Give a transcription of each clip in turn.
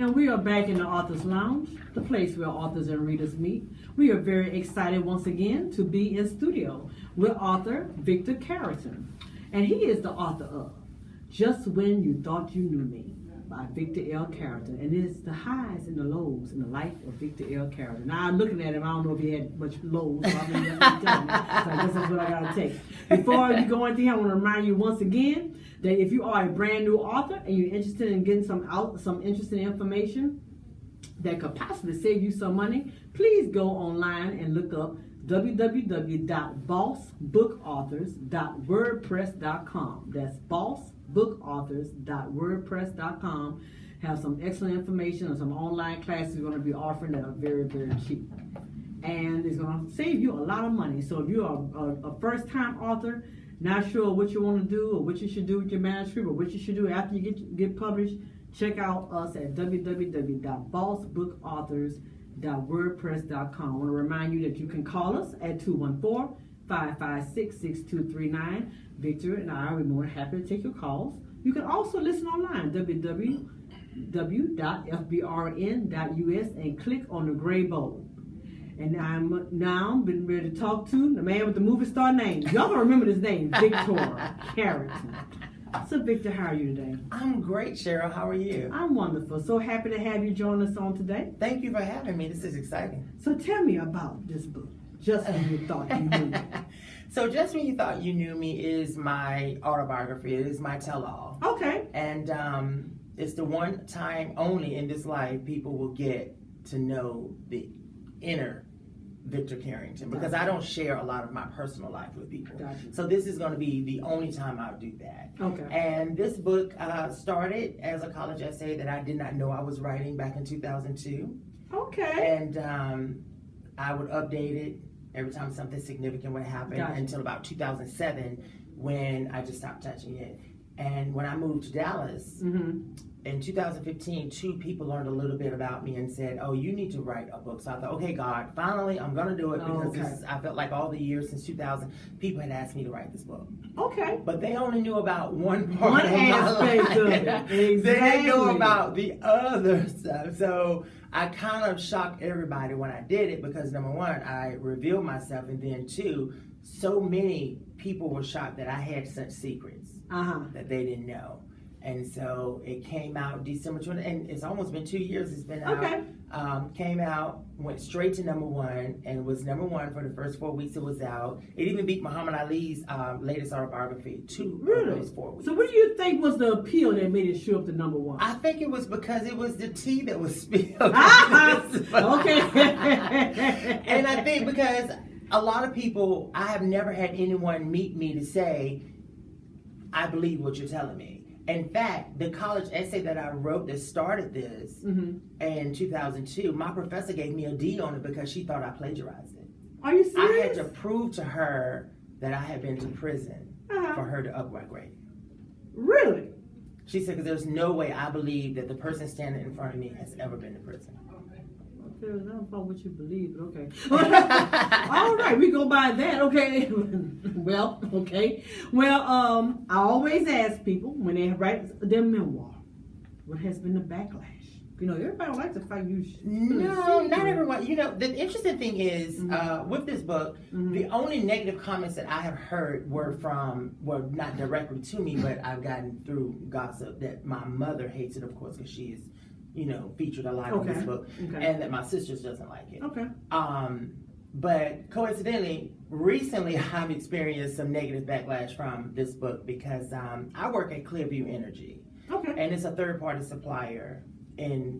And we are back in the Authors Lounge, the place where authors and readers meet. We are very excited once again to be in studio with author Victor Carrington. And he is the author of Just When You Thought You Knew Me by Victor L. Carrington. And it's the highs and the lows in the life of Victor L. Carrington. Now, I'm looking at him, I don't know if he had much lows, so I mean, that's what so this is what I got to take. Before we go into here, I want to remind you once again that if you are a brand new author and you're interested in getting some interesting information that could possibly save you some money, please go online and look up www.bossbookauthors.wordpress.com. That's bossbookauthors.wordpress.com. Have some excellent information on some online classes we're going to be offering that are very, very cheap. And it's going to save you a lot of money. So if you're a first-time author, not sure what you want to do or what you should do with your manuscript or what you should do after you get published, check out us at www.bossbookauthors.wordpress.com. I want to remind you that you can call us at 214-556-6239. Victor and I are more than happy to take your calls. You can also listen online, www.fbrn.us, and click on the gray bowl. And I'm now been ready to talk to the man with the movie star name. Y'all gonna remember this name, Victor Carrington. So Victor, how are you today? I'm great, Cheryl. How are you? I'm wonderful. So happy to have you join us on today. Thank you for having me. This is exciting. So tell me about this book, Just When You Thought You Knew Me. So Just When You Thought You Knew Me is my autobiography. It is my tell-all. Okay. And it's the one time only in this life people will get to know the inner Victor Carrington, because I don't share a lot of my personal life with people. Gotcha. So this is going to be the only time I'll do that. Okay. And this book started as a college essay that I did not know I was writing back in 2002. Okay. And I would update it every time something significant would happen. Gotcha. Until about 2007 when I just stopped touching it. And when I moved to Dallas, in 2015, two people learned a little bit about me and said, oh, you need to write a book. So I thought, okay, God, finally, I'm going to do it, because I felt like all the years since 2000, people had asked me to write this book. Okay. But they only knew about one part of my aspect life. of it. Exactly. They didn't know about the other stuff. So I kind of shocked everybody when I did it, because number one, I revealed myself, and then two, so many people were shocked that I had such secrets that they didn't know. And so it came out December 20, and it's almost been 2 years it's been out. Okay. Came out, went straight to #1, and was #1 for the first 4 weeks it was out. It even beat Muhammad Ali's latest autobiography, 2 of those 4 weeks. So what do you think was the appeal that made it show up to #1? I think it was because it was the tea that was spilled. Okay. And I think because a lot of people, I have never had anyone meet me to say, I believe what you're telling me. In fact, the college essay that I wrote that started this in 2002, my professor gave me a D on it because she thought I plagiarized it. Are you serious? I had to prove to her that I had been to prison for her to upgrade. Really? She said, because there's no way I believe that the person standing in front of me has ever been to prison. Okay, I don't know about what you believe, but okay. All right, we go by that, okay. Well, okay. Well, I always ask people when they write their memoir, what has been the backlash? You know, everybody likes to fight you. No, not everyone. You know, the interesting thing is, with this book, the only negative comments that I have heard were not directly to me, but I've gotten through gossip that my mother hates it, of course, because she is, featured a lot in this book, and that my sisters doesn't like it. Okay. But coincidentally, recently I've experienced some negative backlash from this book because I work at Clearview Energy. Okay. And it's a third-party supplier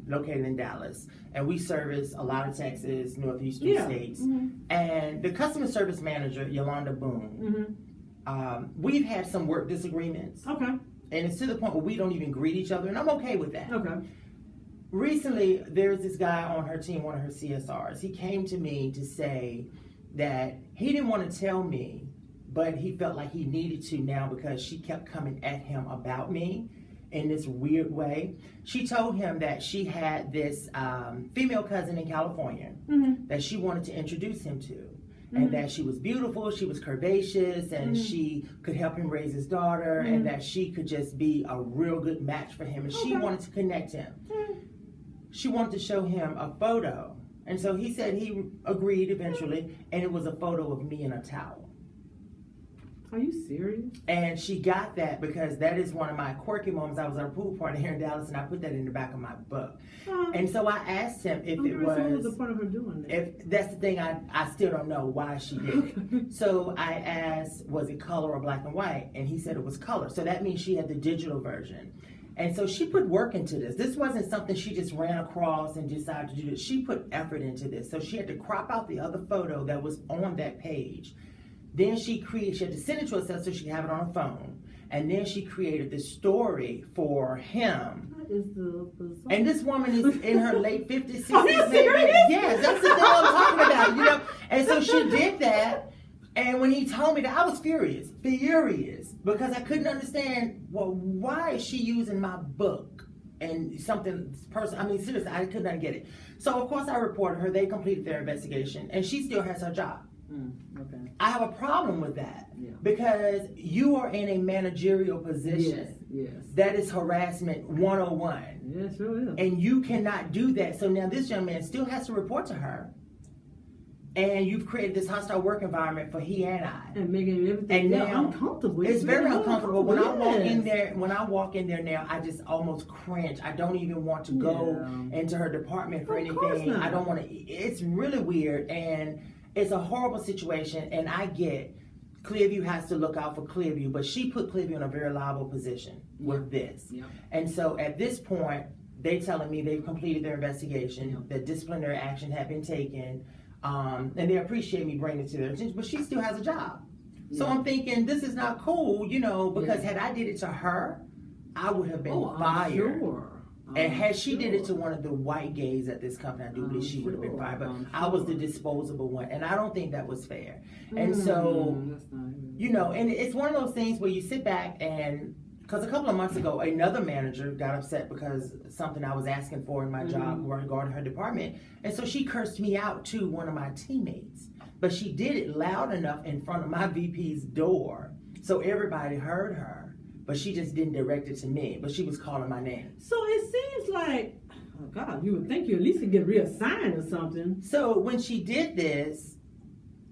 located in Dallas. And we service a lot of Texas, northeastern states. And the customer service manager, Yolanda Boone, we've had some work disagreements. Okay. And it's to the point where we don't even greet each other, and I'm okay with that. Okay. Recently, there's this guy on her team, one of her CSRs. He came to me to say that he didn't want to tell me, but he felt like he needed to now because she kept coming at him about me in this weird way. She told him that she had this female cousin in California that she wanted to introduce him to. And that she was beautiful, she was curvaceous, and she could help him raise his daughter, and that she could just be a real good match for him, and she wanted to connect him. she wanted to show him a photo. And so he said he agreed eventually, and it was a photo of me in a towel. Are you serious? And she got that because that is one of my quirky moments. I was at a pool party here in Dallas, and I put that in the back of my book. And so I asked him if it was. What was the point of her doing that? If that's the thing, I still don't know why she did it. So I asked, was it color or black and white? And he said it was color. So that means she had the digital version. And so she put work into this. This wasn't something she just ran across and decided to do this. She put effort into this. So she had to crop out the other photo that was on that page. Then she had to send it to herself so she could have it on her phone. And then she created this story for him. What is the bizarre? And this woman is in her late 50s, 60s. Are you serious? Yes, that's the thing I'm talking about, you know. And so she did that. And when he told me that, I was furious, because I couldn't understand, well, why is she using my book and something personal? I mean, seriously, I could not get it. So, of course, I reported her. They completed their investigation, and she still has her job. Okay. I have a problem with that because you are in a managerial position. Yes. That is harassment 101. Yes, sure is. And you cannot do that. So now this young man still has to report to her. And you've created this hostile work environment for he and I. And making everything uncomfortable. It's very uncomfortable. When I walk in there now, I just almost cringe. I don't even want to go into her department for anything. I don't want to. It's really weird, and it's a horrible situation. And I get Clearview has to look out for Clearview, but she put Clearview in a very liable position with this. Yeah. And so at this point, they're telling me they've completed their investigation, that disciplinary action had been taken. And they appreciate me bringing it to their attention, but she still has a job. So I'm thinking, this is not cool, you know, because had I did it to her, I would have been fired. Sure. And had she did it to one of the white gays at this company, I do believe she would have been fired. But I was the disposable one, and I don't think that was fair. And so, you know, and it's one of those things where you sit back and, because a couple of months ago, another manager got upset because something I was asking for in my job regarding her department. And so she cursed me out to one of my teammates. But she did it loud enough in front of my VP's door so everybody heard her. But she just didn't direct it to me. But she was calling my name. So it seems like, oh God, you would think you at least could get reassigned or something. So when she did this,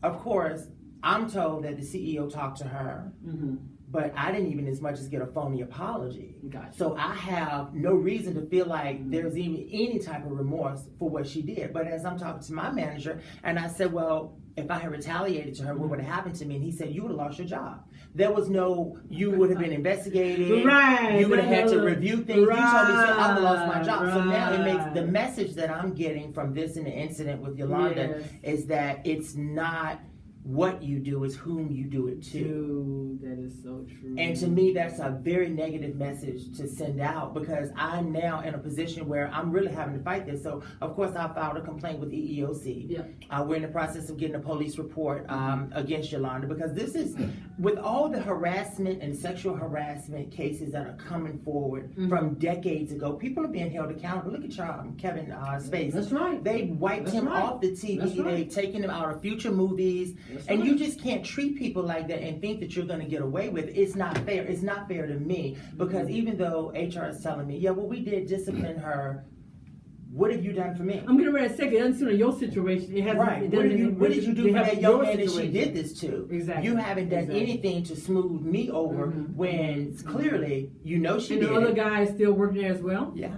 of course, I'm told that the CEO talked to her. But I didn't even as much as get a phony apology. Gotcha. So I have no reason to feel like there's even any type of remorse for what she did. But as I'm talking to my manager, and I said, well, if I had retaliated to her, what would have happened to me? And he said, you would have lost your job. There was no, you would have been investigated. Right. You would have had to review things. Right. You told me, so I would have lost my job. Right. So now it makes the message that I'm getting from this and the incident with Yolanda is that it's not what you do, is whom you do it to. That is so true. And to me, that's a very negative message to send out, because I'm now in a position where I'm really having to fight this. So, of course, I filed a complaint with the EEOC. Yeah. We're in the process of getting a police report against Yolanda, because this is, with all the harassment and sexual harassment cases that are coming forward from decades ago, people are being held accountable. Look at Kevin Spacey. That's right. They wiped him off the TV. They've taken him out of future movies. And you just can't treat people like that and think that you're going to get away with it. It's not fair. It's not fair to me, because even though HR is telling me, we did discipline her, what have you done for me? I'm getting ready to say, it doesn't in your situation. It hasn't. Right. What did you do for that young man that she did this to? Exactly. You haven't done anything to smooth me over when clearly you know she did it. And the other guy is still working there as well? Yeah.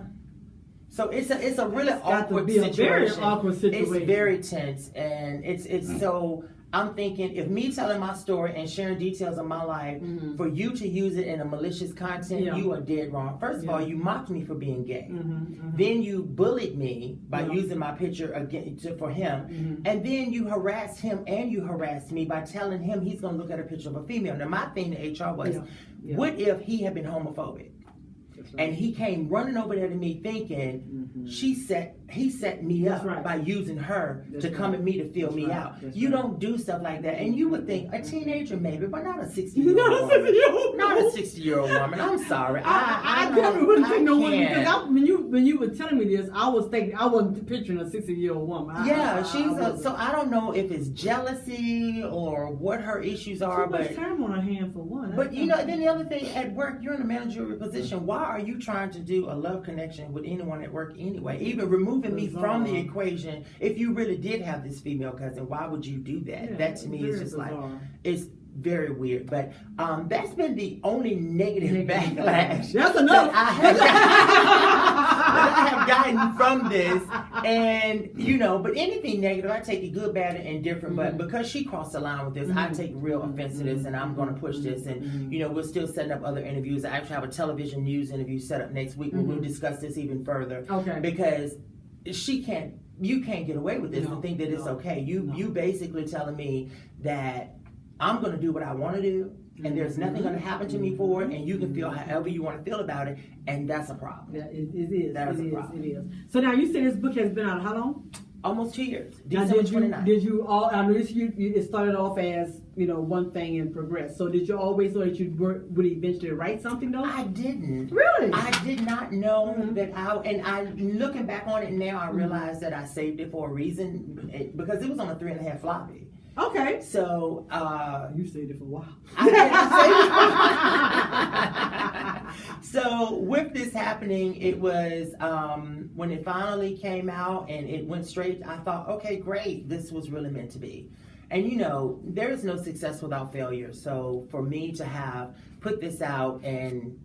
So it's a really awkward situation. Very awkward situation. It's very tense, and it's so. I'm thinking, if me telling my story and sharing details of my life, for you to use it in a malicious content, you are dead wrong. First of all, you mocked me for being gay. Then you bullied me by using my picture for him. And then you harassed him and you harassed me by telling him he's going to look at a picture of a female. Now, my thing to HR was, what if he had been homophobic? And he came running over there to me thinking he set me up by using her to come at me to feel me out. You don't do stuff like that. And you would think a teenager maybe, but not a 60-year-old woman. Not a 60-year-old woman. I'm sorry. I definitely wouldn't think no woman, because when you were telling me this, I was thinking, I wasn't picturing a 60-year-old woman. So I don't know if it's jealousy or what her issues are. Too much time on her hand for one. But you know, then the other thing, at work, you're in a managerial position. Why are you trying to do a love connection with anyone at work anyway? Even removing me from the equation, if you really did have this female cousin, why would you do that? Yeah, That to me is just bizarre. like, it's very weird. But that's been the only negative backlash That's enough. that I have gotten from this. And, but anything negative, I take it good, bad, and indifferent. But because she crossed the line with this, I take real offense to this, and I'm going to push this. And, we're still setting up other interviews. I actually have a television news interview set up next week where we'll discuss this even further. Okay. Because you can't get away with this and think that it's okay. You basically telling me that I'm going to do what I want to do, and there's nothing going to happen to me for it, and you can feel however you want to feel about it, and that's a problem. Yeah, it is. That is a problem. It is. So now you say this book has been out how long? Almost 2 years. Now, December 29th. did you all? I know it started off as one thing and progressed. So did you always know that you would eventually write something though? I didn't. Really? I did not know that looking back on it now, I realized that I saved it for a reason, because it was on a 3.5 floppy. Okay. So You saved it for a while. So with this happening, it was when it finally came out and it went straight, I thought, okay, great, this was really meant to be. And there is no success without failure. So for me to have put this out and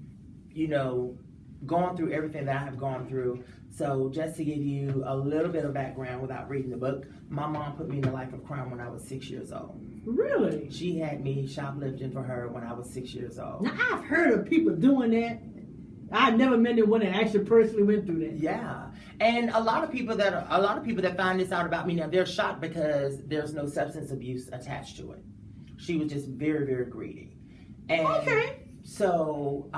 gone through everything that I have gone through. So just to give you a little bit of background without reading the book, my mom put me in the life of crime when I was 6 years old. Really? She had me shoplifting for her when I was 6 years old. Now I've heard of people doing that. I've never met anyone that actually personally went through that. Yeah, and a lot of people that find this out about me now, they're shocked because there's no substance abuse attached to it. She was just very, very greedy. And Okay. So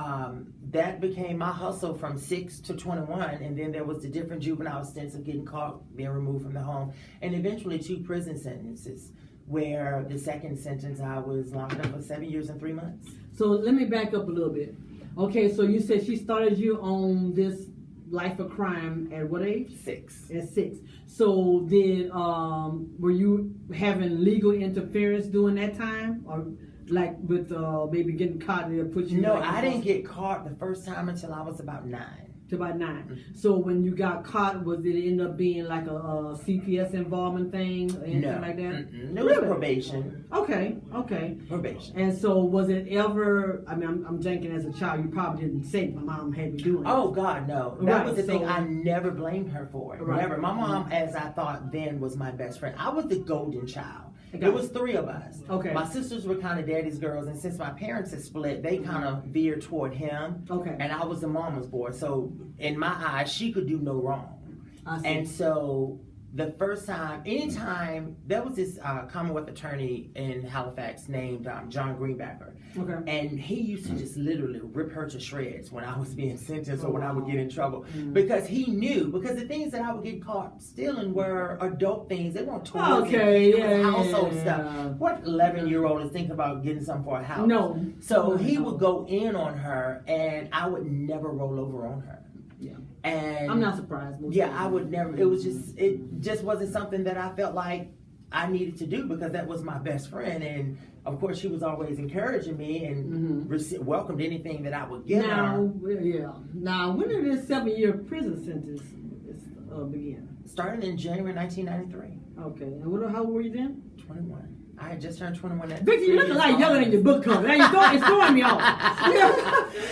that became my hustle from 6 to 21, and then there was the different juvenile stints of getting caught, being removed from the home, and eventually 2 prison sentences, where the second sentence I was locked up for 7 years and 3 months. So let me back up a little bit. Okay, so you said she started you on this life of crime at what age? 6. At 6. So did were you having legal interference during that time, or like with maybe getting caught and they put you? No, like, I didn't get caught the first time until I was about 9. To about 9. So when you got caught, was it end up being like a CPS involvement thing or anything like that? It was probation. Okay. Probation. And so was it ever? I mean, I'm thinking as a child, you probably didn't say my mom had me doing. Oh God, no. That Right, was the thing. so- I never blamed her for it. Right. Never. My mom, as I thought then, was my best friend. I was the golden child. Okay. There was 3 of us. Okay. My sisters were kind of daddy's girls, and since my parents had split, they kind of veered toward him. Okay. And I was the mama's boy. So in my eyes, she could do no wrong. I see. And so the first time, anytime, there was this Commonwealth attorney in Halifax named John Greenbacker. Okay. And he used to just literally rip her to shreds when I was being sentenced or when I would get in trouble. Because he knew, because the things that I would get caught stealing were adult things. They weren't toys. Okay, It was yeah, household yeah, stuff. yeah. What 11-year-old is thinking about getting something for a house? No. So he No. would go in on her, and I would never roll over on her. Yeah. And I'm not surprised. yeah, I would never. It just wasn't something that I felt like I needed to do, because that was my best friend, and of course she was always encouraging me and welcomed anything that I would give Now, her. yeah. Now, when did this 7-year prison sentence begin? Started in January 1993. Okay. And how old were you then? 21. I had just turned 21. Victor, you look a lot younger than your book cover. Now it's throwing me off.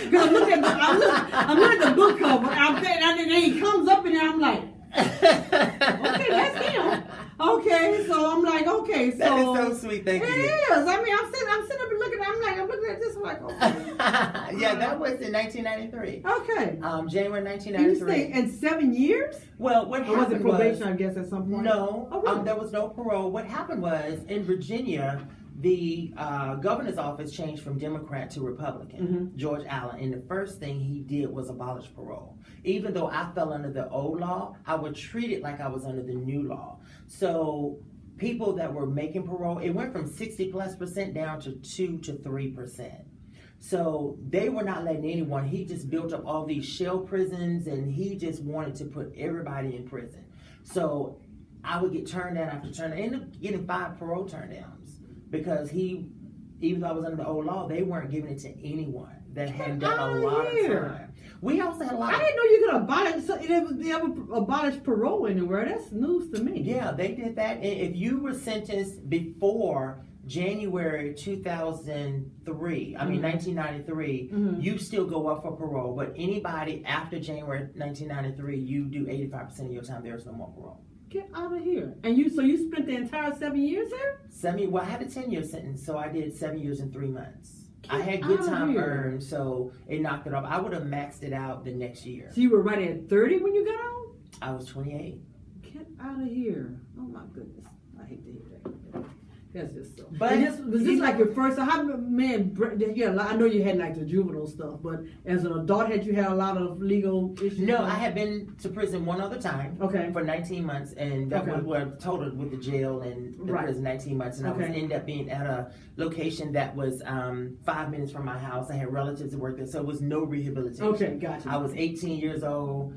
Because I'm looking at the book cover, and then he comes up and I'm like, okay, that's him. Okay, so I'm like, okay, so That is so sweet. Thank it you. is. I mean, I'm sitting up and looking. I'm looking at this like, okay, Yeah, that was in 1993. okay. January And you 1993. stay in 7 years? Well, what Or was it happened probation? was, I guess at some point. no, Oh, really? there was no parole. What happened was, in Virginia, the governor's office changed from Democrat to Republican, George Allen, and the first thing he did was abolish parole. Even though I fell under the old law, I would treat it like I was under the new law. So people that were making parole, it went from 60+% down to 2 to 3%. So they were not letting anyone. He just built up all these shell prisons, and he just wanted to put everybody in prison. So I would get turned down after turned down. I ended up getting 5 parole turn downs, because even though I was under the old law, they weren't giving it to anyone. that had done a lot of time. We also had a lot I didn't know you could abolish. They ever abolish parole anywhere. That's news to me. Yeah, they did that. If you were sentenced before January 2003, I mean 1993, you still go up for parole. But anybody after January 1993, you do 85% of your time. There's no more parole. Get out of here. And you spent the entire 7 years there? Well, I had a 10-year sentence, so I did 7 years and 3 months. I Get had good out of time here. earned, so it knocked it off. I would have maxed it out the next year. So you were right at 30 when you got out? I was 28. Get out of here. Oh my goodness. I hate to hear that. That's just so. But was this like your first? I know you had like the juvenile stuff, but as an adult, had you had a lot of legal issues? No, I had been to prison one other time. Okay. For 19 months, and that was where I totaled with the jail and the prison 19 months, and I was ended up being at a location that was 5 minutes from my house. I had relatives that worked there, so it was no rehabilitation. Okay, gotcha. I was 18 years old.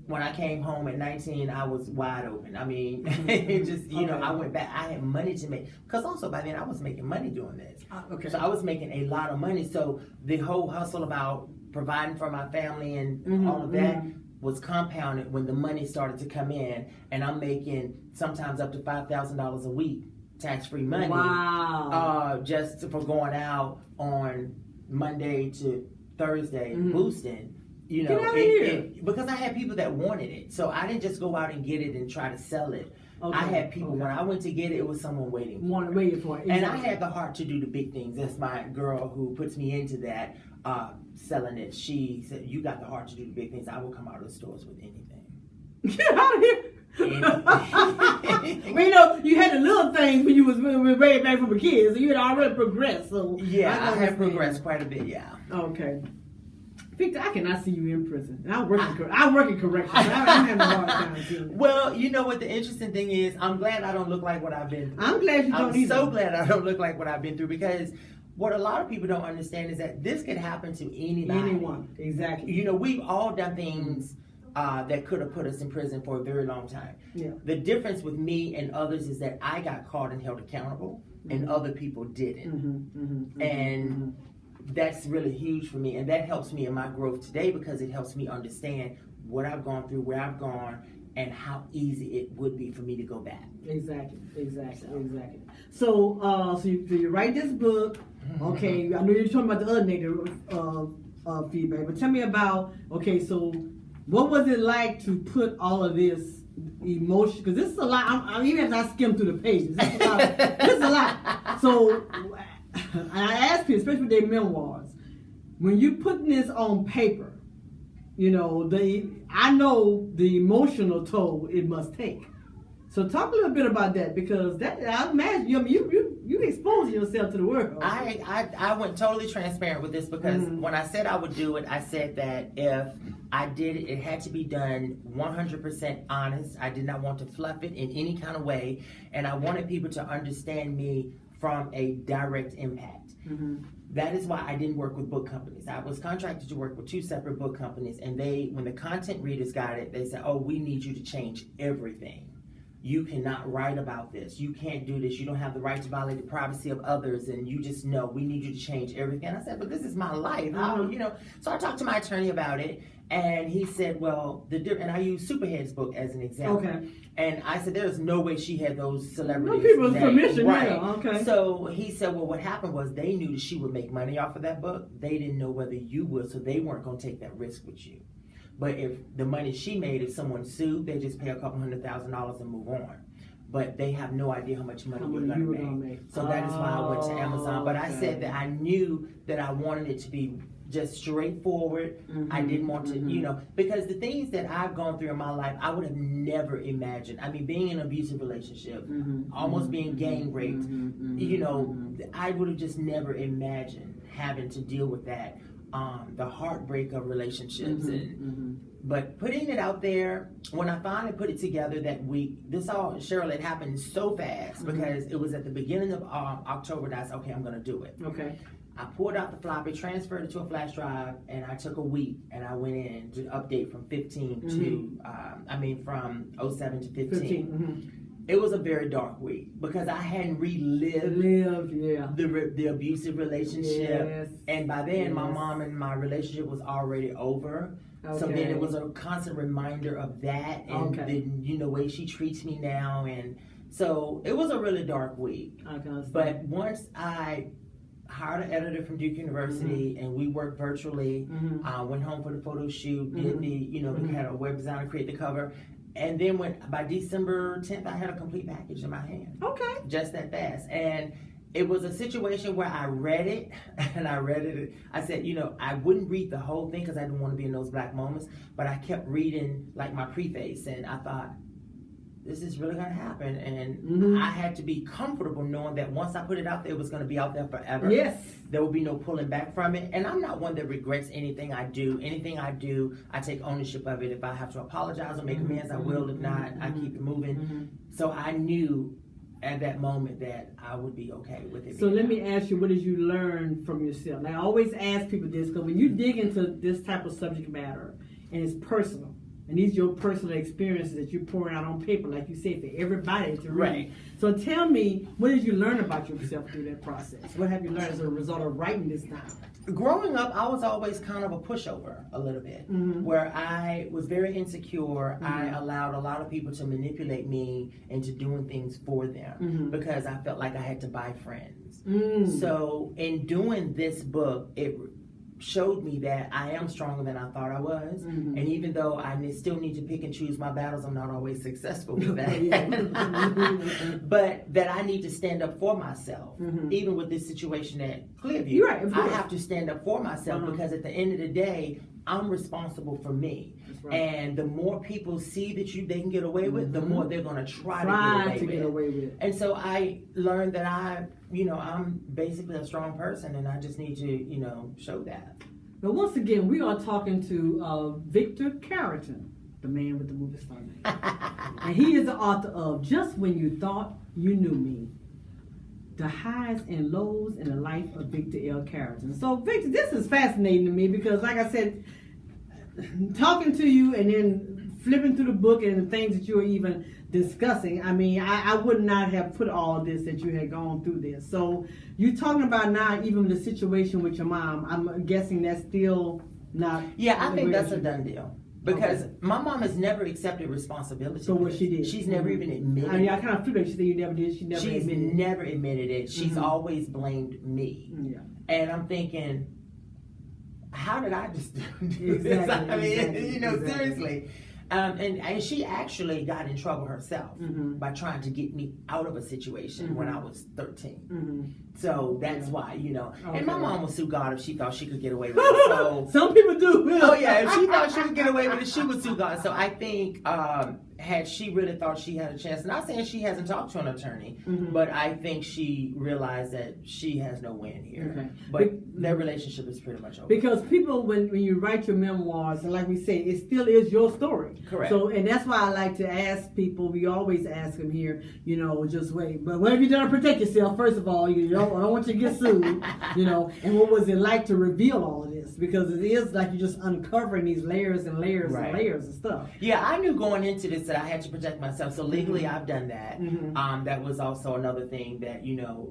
When I came home at 19, I was wide open. I mean, it just, I went back. I had money to make. Because also by then I was making money doing this. Okay. So I was making a lot of money. So the whole hustle about providing for my family and all of that was compounded when the money started to come in. And I'm making sometimes up to $5,000 a week, tax-free money. Wow. Just for going out on Monday to Thursday boosting. Because I had people that wanted it. So I didn't just go out and get it and try to sell it. I had people, when I went to get it, it was someone waiting for it. Exactly. And I had the heart to do the big things. That's my girl who puts me into that, selling it. She said, you got the heart to do the big things. I will come out of the stores with anything. Get out of here. Well, you had the little things when you was way back from a kid, so you had already progressed. So yeah, I have progressed quite a bit. Yeah. Okay. Victor, I cannot see you in prison. And I work in corrections. I'm having a hard time seeing it. Well, you know what the interesting thing is? I'm glad I don't look like what I've been through. I'm glad you don't either. I'm so glad I don't look like what I've been through, because what a lot of people don't understand is that this could happen to anybody. Anyone. Exactly. We've all done things that could have put us in prison for a very long time. Yeah. The difference with me and others is that I got caught and held accountable, and other people didn't. And that's really huge for me, and that helps me in my growth today, because it helps me understand what I've gone through, where I've gone, and how easy it would be for me to go back. Exactly. So, you write this book. Okay, I know you're talking about the other negative feedback, but tell me about, so what was it like to put all of this emotion, because this is a lot. Even as I skim through the pages, this is a lot. So, and I ask people, especially with their memoirs, when you're putting this on paper, I know the emotional toll it must take. So talk a little bit about that, because I imagine you expose yourself to the world. I went totally transparent with this, because when I said I would do it, I said that if I did it, it had to be done 100% honest. I did not want to fluff it in any kind of way, and I wanted people to understand me from a direct impact. That is why I didn't work with book companies. I was contracted to work with 2 separate book companies, and when the content readers got it, they said, oh, we need you to change everything. You cannot write about this. You can't do this. You don't have the right to violate the privacy of others, and you just know we need you to change everything. I said, but this is my life. So I talked to my attorney about it, and he said, well, and I used Superhead's book as an example. Okay. And I said, there's no way she had those celebrities. No people's names. permission, right. Yeah, okay. So he said, well, what happened was they knew that she would make money off of that book. They didn't know whether you would, so they weren't going to take that risk with you. But if the money she made, if someone sued, they just pay a couple $100,000 and move on. But they have no idea how much money you're going to make. So that is why I went to Amazon. But I said that I knew that I wanted it to be just straightforward. I didn't want to, because the things that I've gone through in my life, I would have never imagined. I mean, being in an abusive relationship, almost being gang raped, I would have just never imagined having to deal with that. The heartbreak of relationships, but putting it out there, when I finally put it together that week, Cheryl, it happened so fast, because it was at the beginning of October that I said, okay, I'm going to do it. Okay. I pulled out the floppy, transferred it to a flash drive, and I took a week, and I went in to update from 15 to, from 07 to 15. It was a very dark week because I hadn't relived Yeah. the abusive relationship, Yes. and by then my Yes. mom and my relationship was already over. So Okay. then it was a constant reminder of that, and the way she treats me now, and so it was a really dark week. I can understand. But once I hired an editor from Duke University, and we worked virtually, went home for the photo shoot, did we had a web designer create the cover, and then by December 10th, I had a complete package in my hand. Okay. Just that fast. And it was a situation where I read it, and I said, I wouldn't read the whole thing because I didn't want to be in those black moments, but I kept reading like my preface, and I thought, this is really going to happen. And I had to be comfortable knowing that once I put it out there, it was going to be out there forever. Yes. There will be no pulling back from it. And I'm not one that regrets anything I do. Anything I do, I take ownership of it. If I have to apologize or make amends, I will. If not, I keep it moving. So I knew at that moment that I would be okay with it. So let me ask you, what did you learn from yourself? Now, I always ask people this because when you dig into this type of subject matter and it's personal, and these are your personal experiences that you're pouring out on paper, like you said, for everybody to read. Right. So tell me, what did you learn about yourself through that process? What have you learned as a result of writing this down? Growing up, I was always kind of a pushover a little bit, where I was very insecure. I allowed a lot of people to manipulate me into doing things for them because I felt like I had to buy friends. So in doing this book, it showed me that I am stronger than I thought I was. And even though I still need to pick and choose my battles, I'm not always successful with that. But that I need to stand up for myself. Even with this situation at Clearview, Right, I have to stand up for myself because at the end of the day, I'm responsible for me. Right. And the more people see that they can get away with, the more they're going to try to get away with it. And so I learned that I'm basically a strong person, and I just need to, show that. But once again, we are talking to Victor Carrington, the man with the movie star name. And he is the author of Just When You Thought You Knew Me, The Highs and Lows in the Life of Victor L. Carrington. So, Victor, this is fascinating to me because, like I said, talking to you and then flipping through the book and the things that you were even discussing, I mean, I would not have put all this that you had gone through this. So you're talking about now even the situation with your mom. I'm guessing that's still not. Yeah, I think that's a done deal. Because my mom has never accepted responsibility. So what she did? She's never even admitted. I mean, I kind of feel like she said you never did. She's never admitted it. She's always blamed me. Yeah. And I'm thinking, how did I just do this? I mean, seriously. And she actually got in trouble herself by trying to get me out of a situation when I was 13. So that's why, And my mom would sue God if she thought she could get away with it. So, some people do. Oh, yeah. If she thought she could get away with it, she would sue God. So I think had she really thought she had a chance, not saying she hasn't talked to an attorney, but I think she realized that she has no win here. Okay. But their relationship is pretty much over. Because people, when you write your memoirs, and like we say, it still is your story. Correct. So, and that's why I like to ask people, we always ask them here, just wait. But what have you done to protect yourself? First of all, I don't want you to get sued, and what was it like to reveal all of this? Because it is like you're just uncovering these layers and layers and layers of stuff. Yeah, I knew going into this that I had to protect myself. So legally, I've done that. That was also another thing that,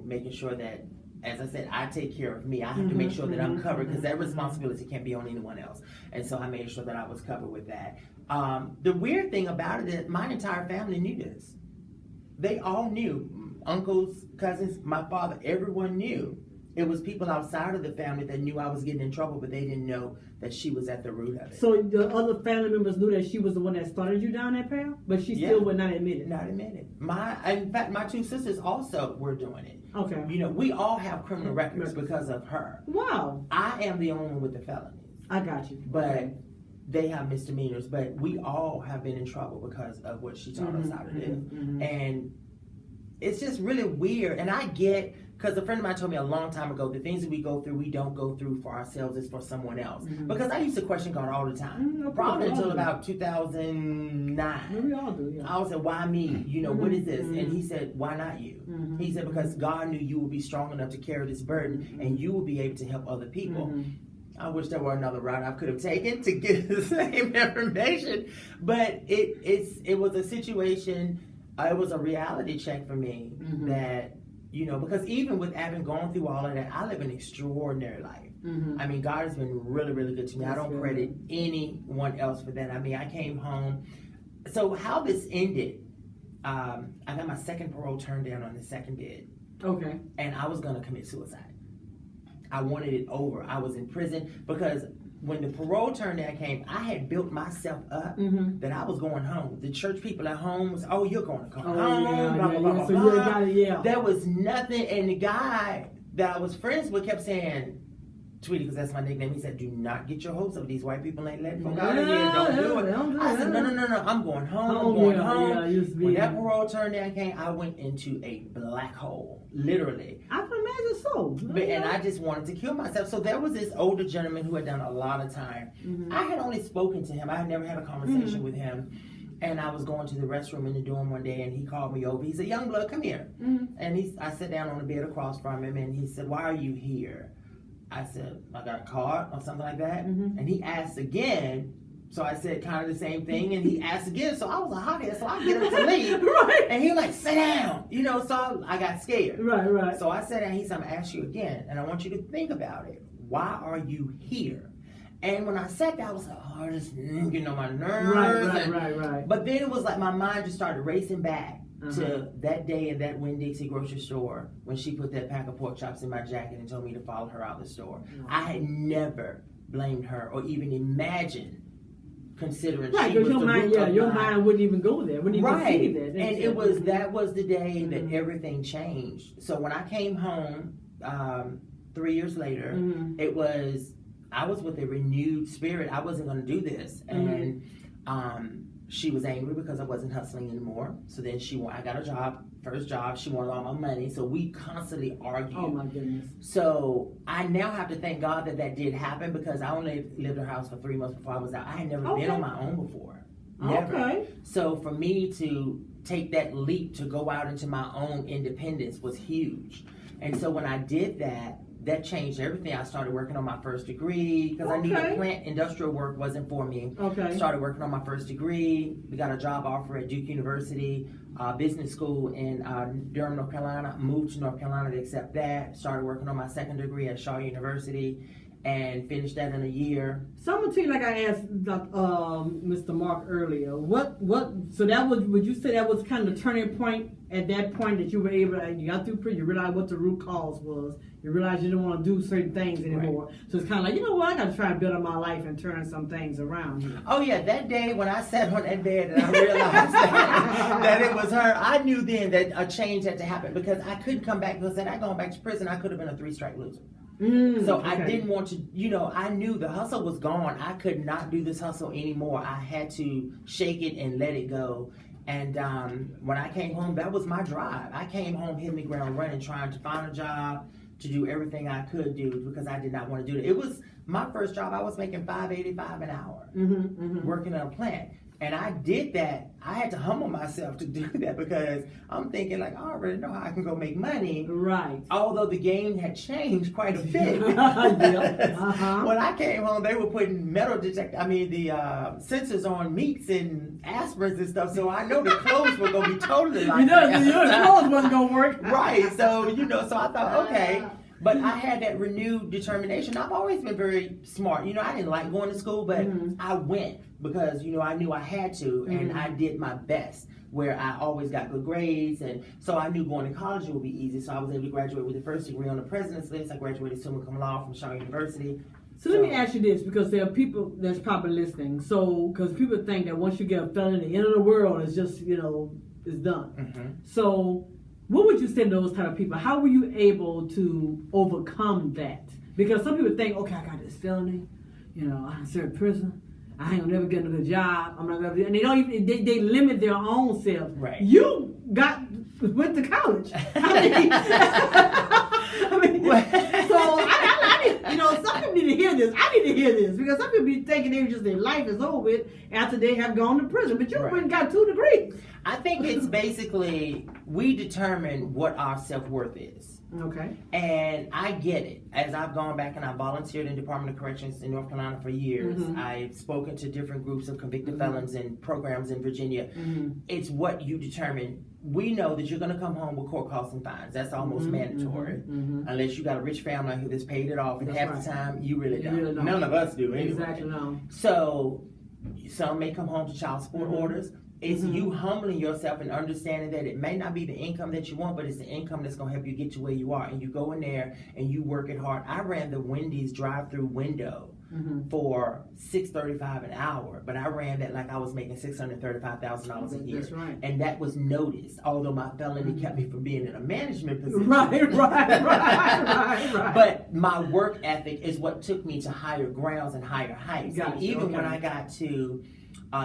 making sure that, as I said, I take care of me. I have to make sure that I'm covered because that responsibility can't be on anyone else. And so I made sure that I was covered with that. The weird thing about it is my entire family knew this. They all knew. Uncles, cousins, my father, everyone knew. It was people outside of the family that knew I was getting in trouble, but they didn't know that she was at the root of it. So the other family members knew that she was the one that started you down that path, but she still would not admit it. Not admit it. In fact, my two sisters also were doing it. Okay. We all have criminal records because of her. Wow. I am the only one with the felonies. I got you. But they have misdemeanors. But we all have been in trouble because of what she taught us how to do. And it's just really weird. And I get, because a friend of mine told me a long time ago, the things that we go through, we don't go through for ourselves, it's for someone else. Because I used to question God all the time. Probably until about 2009. We all do, yeah. I was like, why me? What is this? And he said, why not you? He said, because God knew you would be strong enough to carry this burden and you will be able to help other people. I wish there were another route I could have taken to get the same information. But it was a situation. it was a reality check for me Mhm. that, because even with having gone through all of that, I live an extraordinary life. Mhm. I mean, God has been really, really good to me. I That's don't good. credit anyone else for that. I mean, I came home. So how this ended, I got my second parole turned down on the second bid, Okay. and I was going to commit suicide. I wanted it over. I was in prison because when the parole turn down came, I had built myself up Mhm. that I was going home. The church people at home was, oh, you're going to come Oh, home, yeah, blah, yeah, blah, blah, yeah. blah, So you blah. got it, yeah. There was nothing, and the guy that I was friends with kept saying, Tweety, because that's my nickname, he said, do not get your hopes up. These white people ain't letting folk out of here. Don't do it. Don't do I said, that. no, I'm going home. I'm Home, going yeah, home. yeah, used to be. When that parole turn down came, I went into a black hole, literally. I can imagine so. And I just wanted to kill myself. So there was this older gentleman who had done a lot of time. Mhm. I had only spoken to him. I had never had a conversation Mhm. with him. And I was going to the restroom in the dorm one day, and he called me over. He said, "Young blood, come here." Mhm. And I sat down on the bed across from him, and he said, "Why are you here?" I said, "I got caught," or something like that. Mhm. And he asked again. So I said kind of the same thing, and he asked again. So I was a hothead, so I get him to leave. Right. And he was like, "Sit down." So I got scared. Right. So I sat down. He said, "I'm going to ask you again, and I want you to think about it. Why are you here?" And when I sat there, I was like, "Oh, just my nerves." Right. But then it was like my mind just started racing back Uh-huh. to that day in that Winn-Dixie grocery store when she put that pack of pork chops in my jacket and told me to follow her out the store. Mhm. I had never blamed her or even imagined considering Right, she was because the root of your my- mind wouldn't even go there. Wouldn't even Right. see that. And that was the day that Mhm. everything changed. So when I came home 3 years later, Mhm. I was with a renewed spirit. I wasn't going to do this. Mhm. And she was angry because I wasn't hustling anymore. So then I got a job, first job. She wanted all my money. So we constantly argued. Oh my goodness. So I now have to thank God that did happen because I only lived in her house for 3 months before I was out. I had never been Okay. on my own before. Never. Okay. So for me to take that leap to go out into my own independence was huge. And so when I did that changed everything. I started working on my first degree because I knew Okay. the plant industrial work wasn't for me. Okay. Started working on my first degree. We got a job offer at Duke University, business school in Durham, North Carolina. Moved to North Carolina to accept that. Started working on my second degree at Shaw University and finished that in a year. So I'm gonna tell you, like I asked Mr. Mark earlier, so that was, would you say that was kind of the turning point at that point that you were able to, you got through prison, you realized what the root cause was, you realized you didn't want to do certain things anymore. Right. So it's kind of like, you know what, I got to try and build up my life and turn some things around here. Oh yeah, that day when I sat on that bed and I realized that it was her, I knew then that a change had to happen because I couldn't come back because had I gone back to prison, I could have been a 3-strike loser. So okay. I didn't want to, I knew the hustle was gone. I could not do this hustle anymore. I had to shake it and let it go. And when I came home, that was my drive. I came home hitting the ground running, trying to find a job, to do everything I could do because I did not want to do it. It was my first job. I was making $5.85 an hour working in a plant. And I did that. I had to humble myself to do that because I'm thinking like, I already know how I can go make money. Right. Although the game had changed quite a bit. When I came home, they were putting the sensors on meats and aspirins and stuff. So I know the clothes were going to be totally like that. Your clothes wasn't going to work. Right. So, so I thought, okay. But I had that renewed determination. I've always been very smart. I didn't like going to school, but I went because, I knew I had to, and I did my best, where I always got good grades. And so I knew going to college would be easy. So I was able to graduate with the first degree on the president's list. I graduated summa cum laude from Shaw University. So let me ask you this, because there are people that's probably listening. So, because people think that once you get a felony, the end of the world is just, it's done. So, what would you say to those type of people? How were you able to overcome that? Because some people think, okay, I got this felony, I served prison, I ain't gonna never get a good job, I'm not gonna, and they don't even, they limit their own self. Right. You went to college. I mean, so I some people need to hear this. I need to hear this because some people be thinking their life is over with after they have gone to prison. But you Right. went and got 2 degrees. I think it's basically we determine what our self-worth is. Okay. And I get it. As I've gone back and I volunteered in Department of Corrections in North Carolina for years, I've spoken to different groups of convicted felons and programs in Virginia. It's what you determine. We know that you're going to come home with court costs and fines. That's almost mandatory. Unless you got a rich family who just paid it off. And That's half right. the time, you really don't. really don't. None of us do anyway. Exactly. No. So some may come home to child support orders. It's you humbling yourself and understanding that it may not be the income that you want, but it's the income that's going to help you get to where you are. And you go in there and you work it hard. I ran the Wendy's drive-through window for $6.35 an hour, but I ran that like I was making $635,000 a year. That's right. And that was noticed, although my felony kept me from being in a management position. Right. But my work ethic is what took me to higher grounds and higher heights. Gotcha, And even when okay. I got to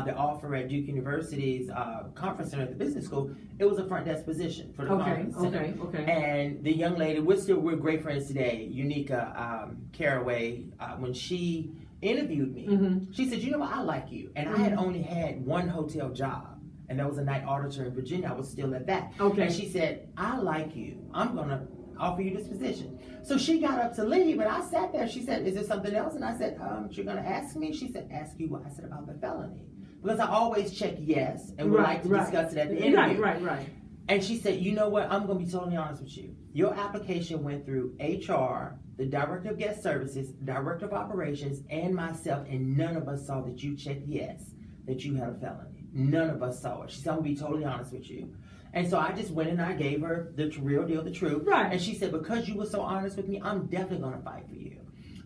the offer at Duke University's conference center at the business school, it was a front desk position for the conference center. Okay. And the young lady, we're great friends today, Unica Caraway, when she interviewed me, she said, you know what, I like you. And I had only had one hotel job. And that was a night auditor in Virginia. I was still at that. Okay. And she said, I like you. I'm going to offer you this position. So she got up to leave, and I sat there. She said, is there something else? And I said, you're going to ask me? She said, ask you what? I said, about the felony. Because I always check yes, and would like to discuss it at the interview. Right. And she said, you know what? I'm going to be totally honest with you. Your application went through HR, the Director of Guest Services, Director of Operations, and myself, and none of us saw that you checked yes, that you had a felony. None of us saw it. She said, I'm going to be totally honest with you. And so I just went and I gave her the real deal, the truth. Right. And she said, because you were so honest with me, I'm definitely going to fight for you.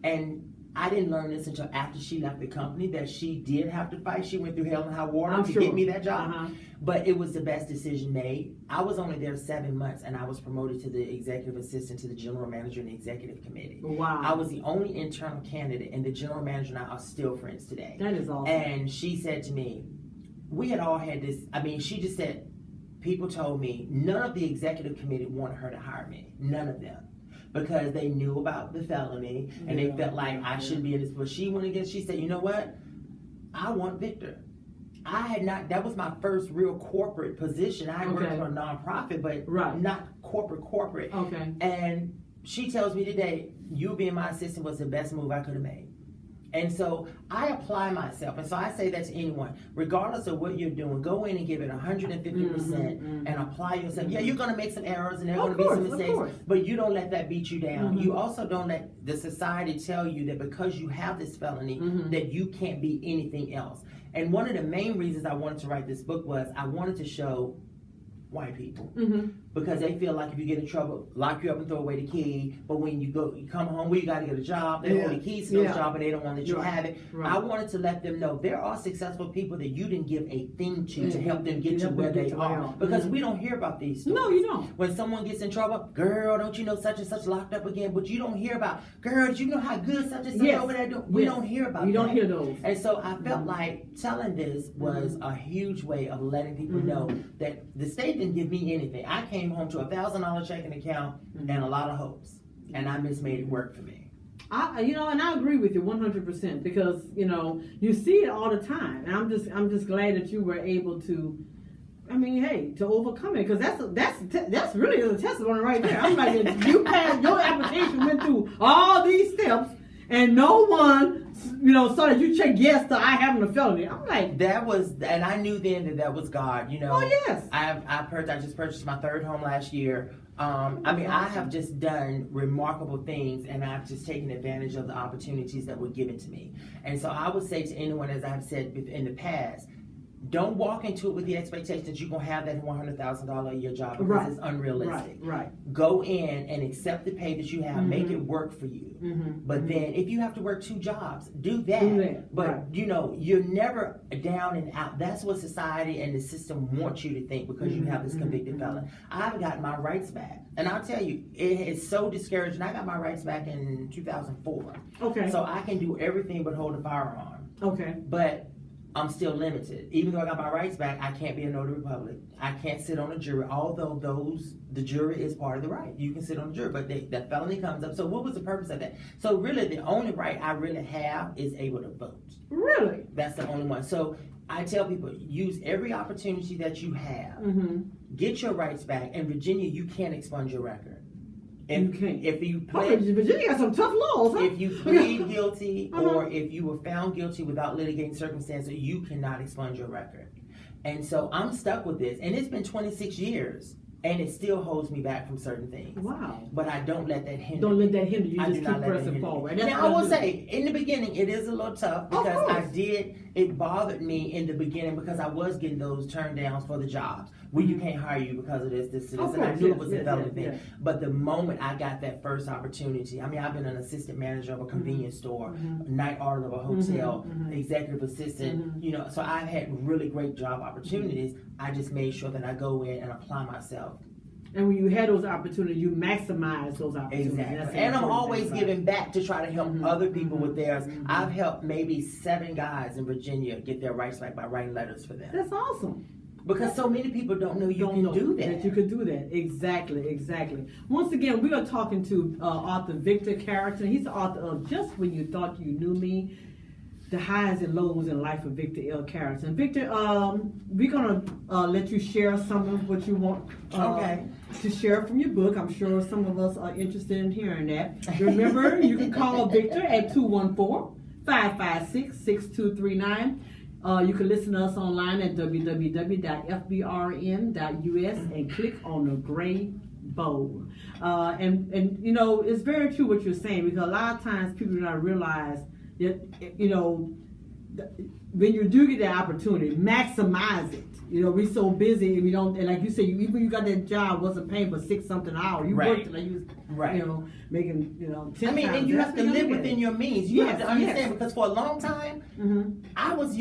And I didn't learn this until after she left the company, that she did have to fight. She went through hell and high water to get me that job. But it was the best decision made. I was only there 7 months, and I was promoted to the executive assistant to the general manager and the executive committee. Wow. I was the only internal candidate, and the general manager and I are still friends today. That is awesome. And she said to me, we had all had this, she just said, people told me none of the executive committee wanted her to hire me. None of them. Because they knew about the felony and they felt like I shouldn't be in this. But she went against, she said, you know what? I want Victor. That was my first real corporate position. I worked for a nonprofit, but not corporate. Okay. And she tells me today, you being my assistant was the best move I could have made. And so I apply myself. And so I say that to anyone, regardless of what you're doing, go in and give it 150% and apply yourself. Yeah, you're going to make some errors and there are going to be some mistakes, but you don't let that beat you down. You also don't let the society tell you that because you have this felony, that you can't be anything else. And one of the main reasons I wanted to write this book was I wanted to show white people because they feel like if you get in trouble, lock you up and throw away the key. But when you come home, you got to get a job. They hold the keys to those jobs, and they don't want to let you have it. I wanted to let them know there are successful people that you didn't give a thing to help them get to where they are. Because we don't hear about these stories. No, you don't. When someone gets in trouble, girl, don't you know such and such locked up again? But you don't hear about, girl, did you know how good such and such over there doing? We don't hear about that. We don't hear those. And so I felt like telling this was a huge way of letting people know that the state didn't give me anything. I came home to a $1,000 checking account and a lot of hopes, and I just made it work for me. And I agree with you 100% because you see it all the time, and I'm just glad that you were able to. To overcome it, because that's really a testimony right there. I'm like, you passed, your application went through all these steps, and no one, saw that you checked yes to I having a felony. I'm like, that was, and I knew then that was God. Oh yes. I just purchased my third home last year. I have just done remarkable things, and I've just taken advantage of the opportunities that were given to me. And so I would say to anyone, as I've said in the past, don't walk into it with the expectation that you're going to have that $100,000 a year job because it's unrealistic. Right. Go in and accept the pay that you have. Make it work for you. But then if you have to work 2 jobs, do that. But, you're never down and out. That's what society and the system wants you to think because you have this convicted felon. I've got my rights back. And I'll tell you, it is so discouraging. I got my rights back in 2004. Okay. So I can do everything but hold a firearm. Okay. But I'm still limited. Even though I got my rights back, I can't be a notary public. I can't sit on a jury, although the jury is part of the right. You can sit on the jury, but that felony comes up. So what was the purpose of that? So really, the only right I really have is able to vote. Really? That's the only one. So I tell people, use every opportunity that you have. Get your rights back. In Virginia, you can't expunge your record. You can't. If you Virginia got some tough laws, huh? If you plead guilty or if you were found guilty without litigating circumstances, you cannot expunge your record. And so I'm stuck with this. And it's been 26 years. And it still holds me back from certain things. Wow. But I don't let that hinder Don't let that hinder you. I Just do not keep let that pressing hinder forward. me. That's Now, I what will do. say, in the beginning, it is a little tough because it bothered me in the beginning because I was getting those turn downs for the jobs. Well, you can't hire you because of this, and I knew it was a felony thing. But the moment I got that first opportunity, I mean, I've been an assistant manager of a convenience store, night auditor of a hotel, executive assistant, you know, so I've had really great job opportunities. I just made sure that I go in and apply myself. And when you had those opportunities, you maximize those opportunities. Exactly. And I'm always giving back to try to help other people with theirs. I've helped maybe 7 guys in Virginia get their rights back by writing letters for them. That's awesome. Because so many people don't know you can do that. That you can do that. Exactly. Once again, we are talking to author Victor Carrington. He's the author of Just When You Thought You Knew Me, The Highs and Lows in Life of Victor L. Carrington. Victor, we're going to let you share some of what you want to share from your book. I'm sure some of us are interested in hearing that. Remember, you can call Victor at 214-556-6239. You can listen to us online at www.fbrn.us and click on the gray bold. And you know, it's very true what you're saying, because a lot of times people do not realize that, you know, when you do get that opportunity, maximize it. You know, we're so busy and we don't, and like you said, even you got that job wasn't paying for 6 something hours. You worked like you was, you know, making, you know, 10 times. And you have to live within your means. You have to understand, because for a long time, I was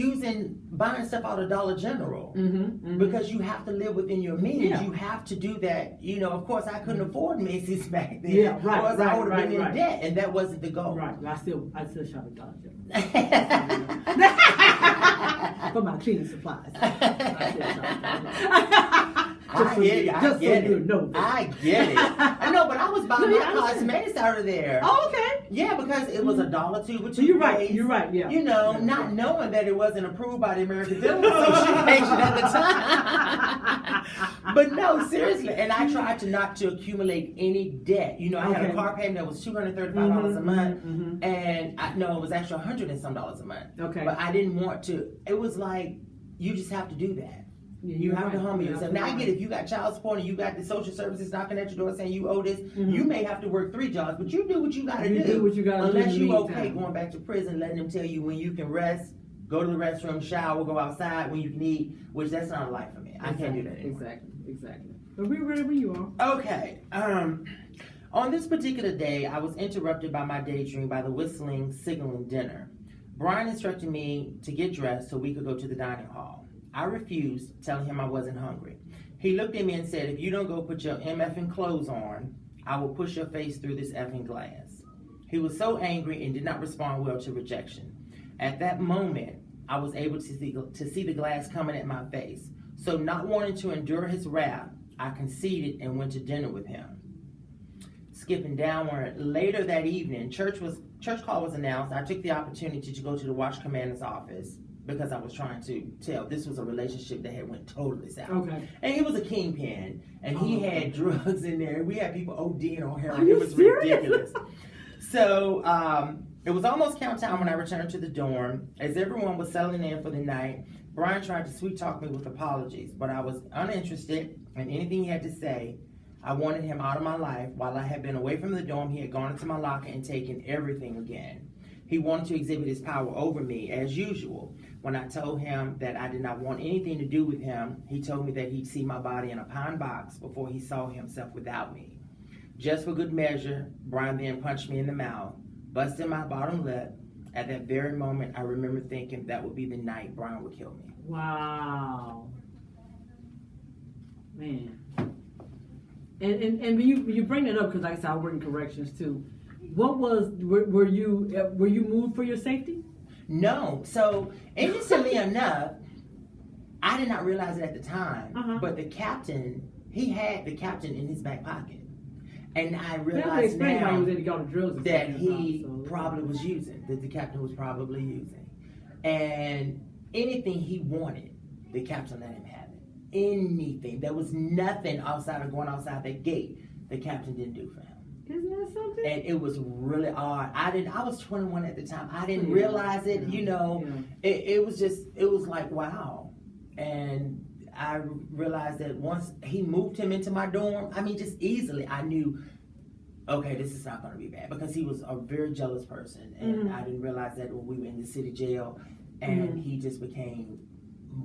buying stuff out of Dollar General because you have to live within your means. You have to do that. You know, of course, I couldn't afford Macy's back then. Or else I would have been in debt, and that wasn't the goal. Right. I still shop at Dollar General. For my cleaning supplies. I get it. I get it. I know, but I was buying my cosmetics out of there. Oh, okay. Yeah, because it was $1 tube or 2 You're right. Yeah. You know, not knowing that it wasn't approved by the American Dental Association at the time. But no, seriously. And I tried not to accumulate any debt. You know, I had a car payment that was $235 a month, and it was actually $100 and some a month. Okay. But I didn't want to. It was like, you just have to do that. You have to humble yourself. Now, I get it. If you got child support and you got the social services knocking at your door saying you owe this, you may have to work 3 jobs, but you do what you got to do. You do what you got to do. Unless you okay going back to prison, letting them tell you when you can rest, go to the restroom, shower, go outside, when you can eat, which that's not a life for me. I can't do that anymore. Exactly. But we're ready when you are. Okay. On this particular day, I was interrupted by my daydream by the whistling, signaling dinner. Brian instructed me to get dressed so we could go to the dining hall. I refused, telling him I wasn't hungry. He looked at me and said, "If you don't go put your MFing clothes on, I will push your face through this effing glass." He was so angry and did not respond well to rejection. At that moment, I was able to see the glass coming at my face. So not wanting to endure his wrath, I conceded and went to dinner with him. Skipping downward, later that evening, church call was announced. I took the opportunity to go to the watch commander's office because I was trying to tell this was a relationship that had went totally south. Okay. And he was a kingpin, and he had drugs in there. We had people ODing on heroin. It was ridiculous. So it was almost count time when I returned to the dorm. As everyone was settling in for the night, Brian tried to sweet talk me with apologies, but I was uninterested in anything he had to say. I wanted him out of my life. While I had been away from the dorm, he had gone into my locker and taken everything again. He wanted to exhibit his power over me, as usual. When I told him that I did not want anything to do with him, he told me that he'd see my body in a pine box before he saw himself without me. Just for good measure, Brian then punched me in the mouth, busted my bottom lip. At that very moment, I remember thinking that would be the night Brian would kill me. Wow. Man. And when you bring that up, because like I said, I work in corrections too. What was, were you moved for your safety? No. So, interestingly enough, I did not realize it at the time, but the captain, he had the captain in his back pocket. And I realized now that he probably was using, that the captain was probably using. And anything he wanted, the captain let him have it. Anything. There was nothing outside of going outside that gate the captain didn't do for him. Isn't that something? And it was really odd. I was 21 at the time. I didn't realize it, It was like, wow. And I realized that once he moved him into my dorm, just easily, I knew, okay, this is not going to be bad, because he was a very jealous person. And I didn't realize that when we were in the city jail, and he just became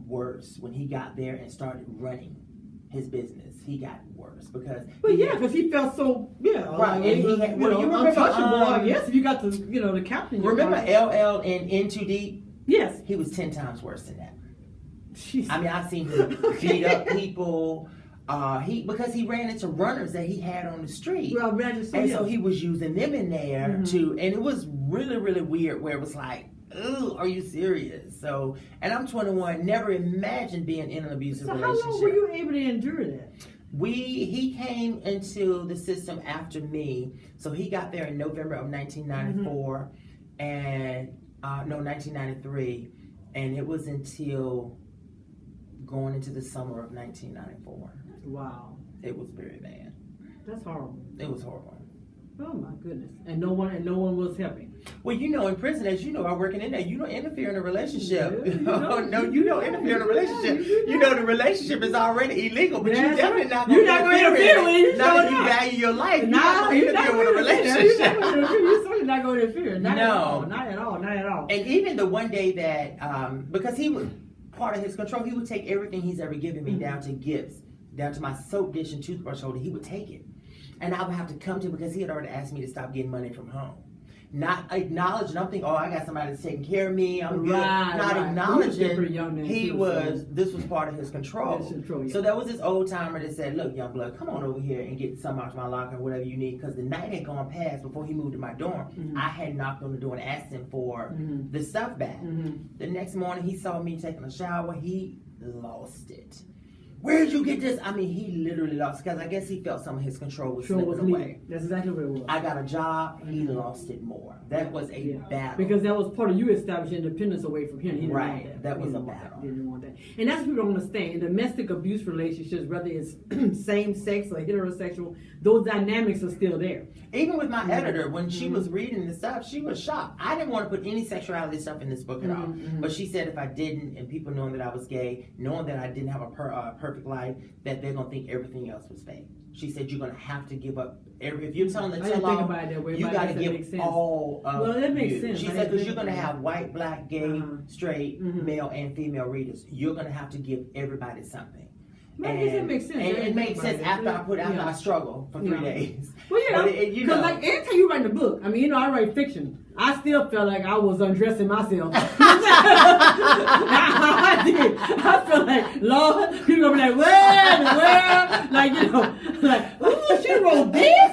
worse. When he got there and started running his business, he got worse because he felt so right. And he had, you remember untouchable. Yes, if you got the captain. Remember LL in Too Deep? Yes, he was 10 times worse than that. Jeez. I've seen him beat up people. Because he ran into runners that he had on the street. Well, so he was using them in there too, and it was really, really weird. Where it was like, "Ooh, are you serious?" So, and I'm 21, never imagined being in an abusive relationship. How long were you able to endure that? He came into the system after me, so he got there in November of 1994, and 1993, and it was until going into the summer of 1994. Wow. It was very bad. That's horrible. It was horrible. Oh my goodness. And no one was helping. Well, in prison, as you know, I'm working in there, you don't interfere in a relationship. Yeah, you don't interfere in a relationship. The relationship is already illegal, but you're definitely not going to interfere with it. Not if you value your life. You're not going to interfere with a relationship. You're certainly not going to interfere. Not at all. And even the one day that, because he was part of his control, he would take everything he's ever given me down to gifts, down to my soap dish and toothbrush holder. He would take it. And I would have to come to him because he had already asked me to stop getting money from home. Not acknowledging, I'm thinking, I got somebody that's taking care of me, I'm good. Not acknowledging this was part of his control. So there was this old timer that said, look, young blood, come on over here and get some out of my locker, whatever you need. Because the night had gone past before he moved to my dorm. I had knocked on the door and asked him for the stuff back. The next morning he saw me taking a shower, he lost it. Where did you get this? He literally lost, because I guess he felt some of his control was slipping away. That's exactly what it was. I got a job, he lost it more. That was a battle. Because that was part of you establishing independence away from him. He didn't want that. That was a battle. He didn't want that. And that's what people don't understand. In domestic abuse relationships, whether it's same sex or heterosexual, those dynamics are still there. Even with my editor, when she was reading the stuff, she was shocked. I didn't want to put any sexuality stuff in this book at all. But she said if I didn't, and people knowing that I was gay, knowing that I didn't have a perfect life, that they're going to think everything else was fake. She said you're going to have to give up if you're telling the tell-all, you got to give all of that makes sense. She said because you're going to have white, black, gay, straight, male, and female readers. You're going to have to give everybody something. It makes sense. And it made sense after I struggled for 3 days. Well, because like anytime you write a book, I write fiction. I still felt like I was undressing myself. I did. I felt like, Lord, people gonna be like, ooh, she wrote this.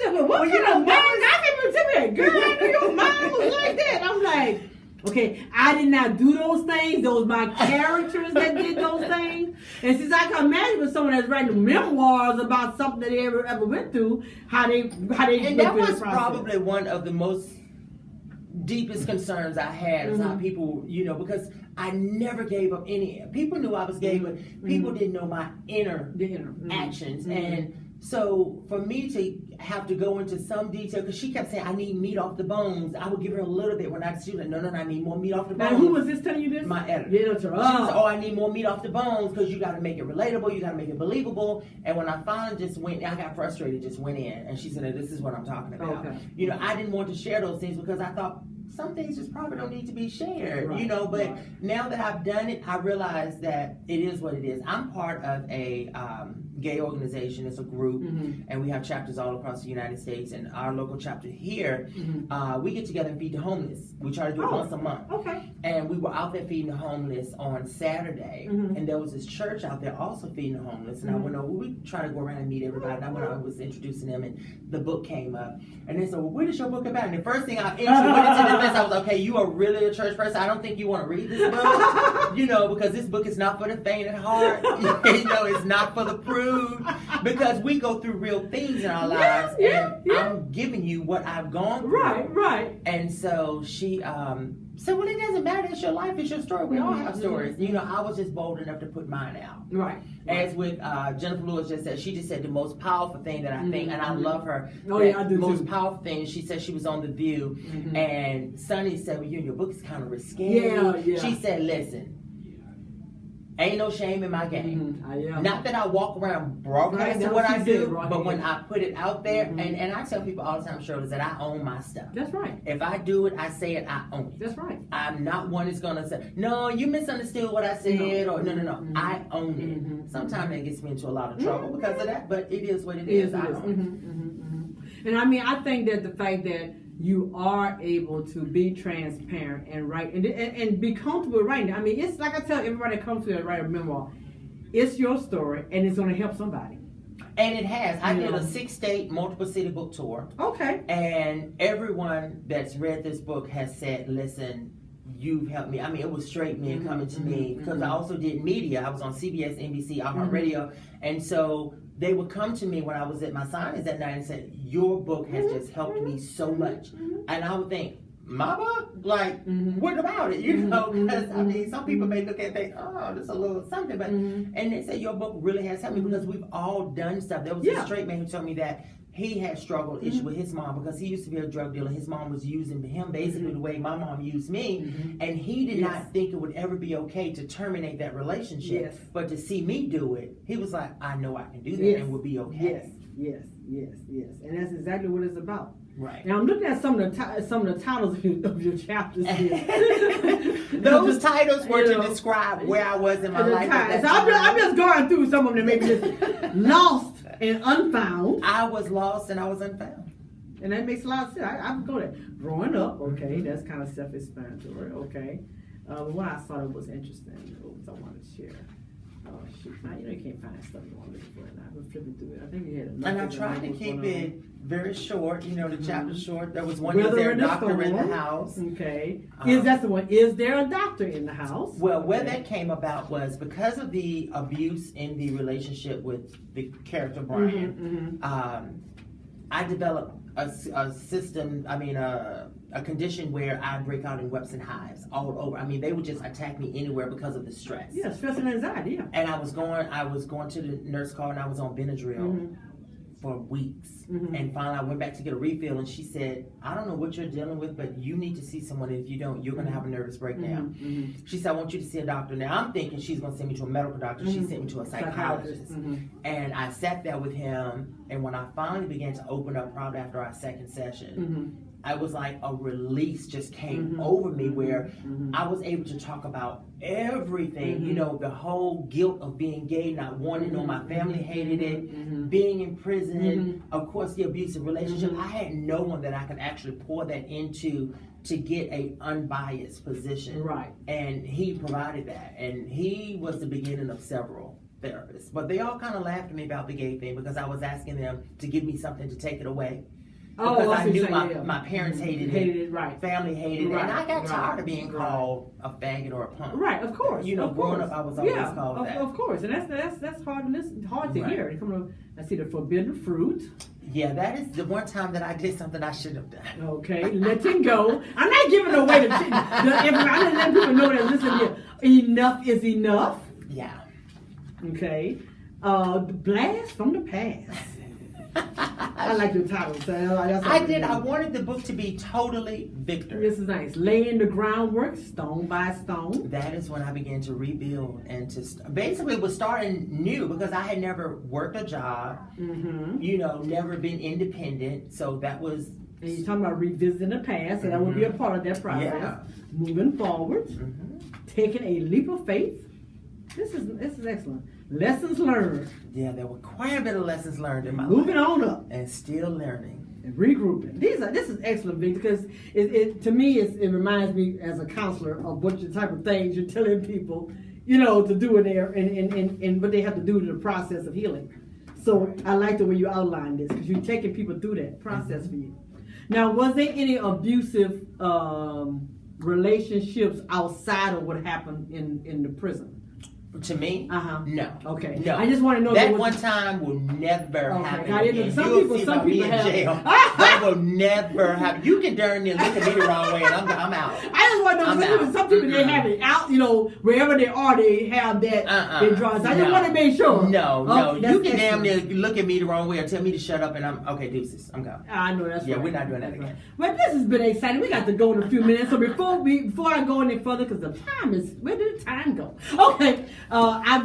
What kind of mind? Girl, I knew your mind was like that. I'm like, okay, I did not do those things. Those my characters that did those things. And since I can imagine with someone that's writing memoirs about something that they ever went through, how they and that was probably one of the most deepest concerns I had is how people, because I never gave up any. People knew I was gay, but people didn't know my inner actions. And so for me to have to go into some detail, because she kept saying, I need meat off the bones. I would give her a little bit when she was like, no, I need more meat off the bones. Now, who was this telling you this? My editor. The editor. She said, I need more meat off the bones because you got to make it relatable. You got to make it believable. And when I finally I got frustrated, just went in. And she said, this is what I'm talking about. Okay. I didn't want to share those things because I thought, some things just probably don't need to be shared, but now that I've done it, I realize that it is what it is. I'm part of a gay organization. It's a group, and we have chapters all across the United States. And our local chapter here, we get together and feed the homeless. We try to do it once a month. Okay. And we were out there feeding the homeless on Saturday, and there was this church out there also feeding the homeless. And I went over, we try to go around and meet everybody. And I was introducing them, and the book came up. And they said, well, what is your book about? And the first thing I went into the confess, I was okay. You are really a church person. I don't think you want to read this book, because this book is not for the faint at heart. It's not for the prude, because we go through real things in our lives, and I'm giving you what I've gone through. Right. And so she said, well, it doesn't matter. It's your life. It's your story. We all have stories. I was just bold enough to put mine out. Right. As with Jennifer Lewis just said, she just said the most powerful thing that I think, and I love her. Oh, yeah, I do the most too. powerful thing, she said she was on The View, and Sonny said, well, your book is kind of risque. Yeah. She said, listen, ain't no shame in my game. Not that I walk around broadcasting what I do, but when I put it out there, and I tell people all the time, Shirley, that I own my stuff. That's right. If I do it, I say it, I own it. That's right. I'm not one that's gonna say, no, you misunderstood what I said, or no. I own it. Sometimes that gets me into a lot of trouble because of that, but it is what it is. I own it. And I mean, I think that the fact that you are able to be transparent and write and be comfortable writing. I mean, it's like I tell everybody that comes to write a memoir, it's your story and it's going to help somebody. And it has. I did a 6-state, multiple city book tour. Okay. And everyone that's read this book has said, listen, you've helped me. I mean, it was straight men coming to me because I also did media. I was on CBS, NBC, iHeartRadio. And so they would come to me when I was at my signings that night and said, your book has just helped me so much. And I would think, my book? Like, what about it? Because I mean, some people may look at it and think, oh, there's a little something. But and they say your book really has helped me because we've all done stuff. There was a straight man who told me that he had struggled issue with his mom because he used to be a drug dealer. His mom was using him basically the way my mom used me. And he did not think it would ever be okay to terminate that relationship. But to see me do it, he was like, I know I can do that and we'll be okay. Yes. And that's exactly what it's about. Right. Now I'm looking at some of the titles of your chapters here. Those titles were to describe where I was in my life. So I'm just going through some of them. Maybe just lost and unfound. I was lost and I was unfound. And that makes a lot of sense. I would go there. Growing up, okay, that's kind of self-explanatory, okay. But what I thought it was interesting, what I wanted to share. Oh shoot! Now you can't find stuff you want to look for it. I've been flipping through it. I think you had enough. And I tried to keep it very short. The chapter short. There was one. Is there a doctor in the house? Okay. Is that the one? Is there a doctor in the house? Well, where that came about was because of the abuse in the relationship with the character Brian. I developed a system. I mean, a condition where I break out in webs and hives all over. I mean, they would just attack me anywhere because of the stress. Yeah, stress and anxiety. Yeah. And I was going to the nurse call, and I was on Benadryl for weeks. And finally, I went back to get a refill, and she said, "I don't know what you're dealing with, but you need to see someone. If you don't, you're going to have a nervous breakdown." She said, "I want you to see a doctor." Now I'm thinking she's going to send me to a medical doctor. She sent me to a psychologist. And I sat there with him, and when I finally began to open up, probably after our second session. I was like a release just came over me where I was able to talk about everything, the whole guilt of being gay, not wanting to know, my family hated it, being in prison, of course the abusive relationship. I had no one that I could actually pour that into to get a unbiased position. Right. And he provided that. And he was the beginning of several therapists. But they all kind of laughed at me about the gay thing because I was asking them to give me something to take it away. Because I knew my parents hated it, right. Family hated it, and I got tired of being called a faggot or a punk. Right, of course. Growing up, I was always called that. Of course, and that's hard to listen, hard to hear. I see the forbidden fruit. Yeah, that is the one time that I did something I shouldn't have done. Okay, letting go. I'm not giving away I didn't let people know that. Listen here, enough is enough. Yeah. Okay, blast from the past. I like your title. So I did. I wanted the book to be totally Victor. This is nice. Laying the groundwork, stone by stone. That is when I began to rebuild and to basically was starting new because I had never worked a job. Never been independent. So that was. And you're talking about revisiting the past, and that will be a part of that process. Yeah. Moving forward, taking a leap of faith. This is excellent. Lessons learned. Yeah, there were quite a bit of lessons learned in my life. Moving on up. And still learning. And regrouping. This is excellent, Victor, because it to me it reminds me as a counselor of what the type of things you're telling people, to do in there and what they have to do to the process of healing. So I like the way you outline this because you're taking people through that process for you. Now, was there any abusive relationships outside of what happened in the prison? To me, no. Okay. No. I just want to know that one time will never happen again. Some You'll people see about me in have. jail. That will never happen. You can darn near look at me the wrong way, and I'm out. I just want to know. Some people they have it out. You know, wherever they are, they have that. They draw. So I just want to make sure. No. You can excellent. damn near look at me the wrong way or tell me to shut up, and I'm okay. Deuces. I'm gone. I know that's right. We're not doing that again. Right. Well, this has been exciting. We got to go in a few minutes. So before I go any further, because the time is, where did the time go? Okay. I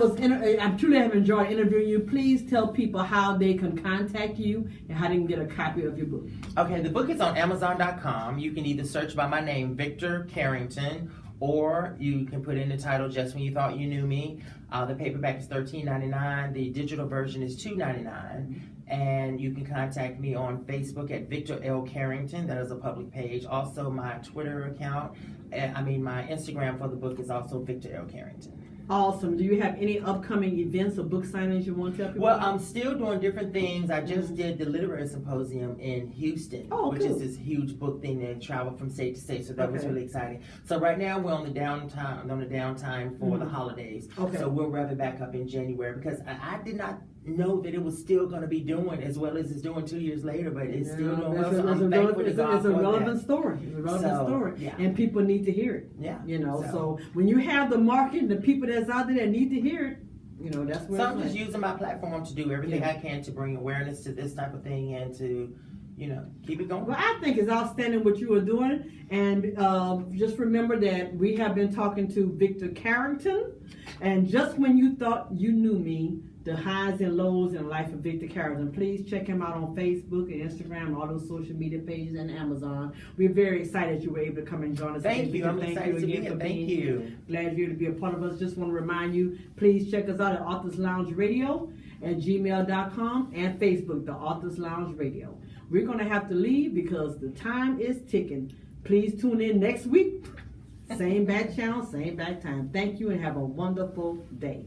truly have enjoyed interviewing you. Please tell people how they can contact you and how they can get a copy of your book. Okay, the book is on Amazon.com. You can either search by my name, Victor Carrington, or you can put in the title Just When You Thought You Knew Me. The paperback is $13.99. The digital version is $2.99. And you can contact me on Facebook at Victor L. Carrington. That is a public page. Also, my Twitter account, my Instagram for the book is also Victor L. Carrington. Awesome. Do you have any upcoming events or book signings you want to tell people Well, about? I'm still doing different things. I just did the Literary Symposium in Houston, which is this huge book thing that travel from state to state. So that was really exciting. So right now we're on the downtime for the holidays. Okay. So we'll rev it back up in January because I did not know that it was still going to be doing as well as it's doing 2 years later, but it's still doing well. So I'm thankful to God It's a relevant story. It's a relevant story. Yeah. And people need to hear it. Yeah. You know, so when you have the market and the people that's out there that need to hear it, you know, that's where I'm just using my platform to do everything I can to bring awareness to this type of thing and to, keep it going. Well, I think it's outstanding what you are doing. And just remember that we have been talking to Victor Carrington. And just when you thought you knew me, the highs and lows in the life of Victor Carrington. Please check him out on Facebook and Instagram, all those social media pages, and Amazon. We're very excited you were able to come and join us. Thank you. I'm excited to be here. Thank you. Glad you're to be a part of us. Just want to remind you, please check us out at Authors Lounge Radio at gmail.com and Facebook, the Authors Lounge Radio. We're going to have to leave because the time is ticking. Please tune in next week. Same back channel, same back time. Thank you and have a wonderful day.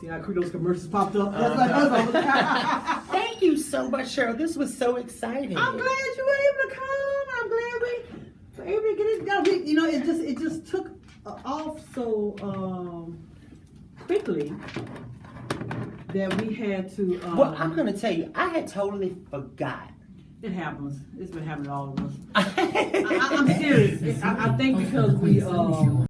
See how quick those commercials popped up? Thank you so much, Cheryl. This was so exciting. I'm glad you were able to come. I'm glad we were able to get it done. You know, it just took off so quickly that we had to. Well, I'm going to tell you, I had totally forgot. It happens. It's been happening to all of us. I'm serious. I think because we.